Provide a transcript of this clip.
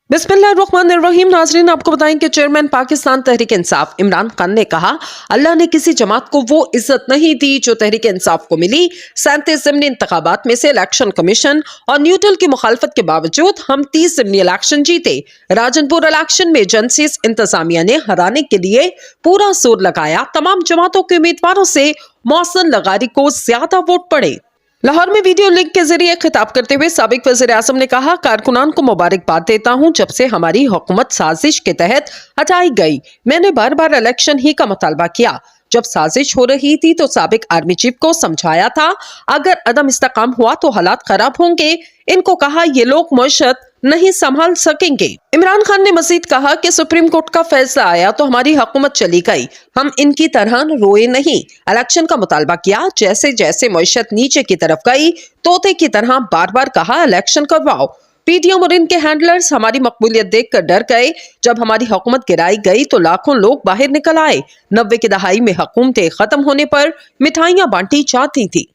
बिस्मिल्लाहिर्रहमानिर्रहीम। नाजरीन, आपको बताएं कि चेयरमैन पाकिस्तान तहरीक इंसाफ इमरान खान ने कहा, अल्लाह ने किसी जमात को वो इज्जत नहीं दी जो तहरीक इंसाफ को मिली। 37 ज़िमनी इंतखाबात में से इलेक्शन कमीशन और न्यूट्रल की मुखालफत के बावजूद हम 30 ज़िमनी इलेक्शन जीते। राजनपुर इलेक्शन में एजेंसीज इंतजामिया ने हराने के लिए पूरा जोर लगाया। तमाम जमातों के उम्मीदवारों से मौसन लगारी को ज्यादा वोट पड़े। लाहौर में वीडियो लिंक के जरिए खिताब करते हुए साबिक वज़ीर आज़म ने कहा, कारकुनान को मुबारकबाद देता हूं। जब से हमारी हुकूमत साजिश के तहत हटाई गई, मैंने बार बार इलेक्शन ही का मुतालबा किया। जब साजिश हो रही थी तो साबिक आर्मी चीफ को समझाया था, अगर अदम इस्तेकाम हुआ तो हालात खराब होंगे। इनको कहा ये लोग मईशत नहीं संभाल सकेंगे। इमरान खान ने मजीद कहा कि सुप्रीम कोर्ट का फैसला आया तो हमारी हुकूमत चली गई, हम इनकी तरह रोए नहीं। इलेक्शन का मुतालबा किया। जैसे जैसे मईशत नीचे की तरफ गई, तोते की तरह बार बार कहा इलेक्शन करवाओ। पीडीएम और इनके हैंडलर्स हमारी मकबूलियत देखकर डर गए। जब हमारी हुकूमत गिराई गई तो लाखों लोग बाहर निकल आए। 90 की दहाई में हुकूमतें खत्म होने पर मिठाइयां बांटी जाती थी।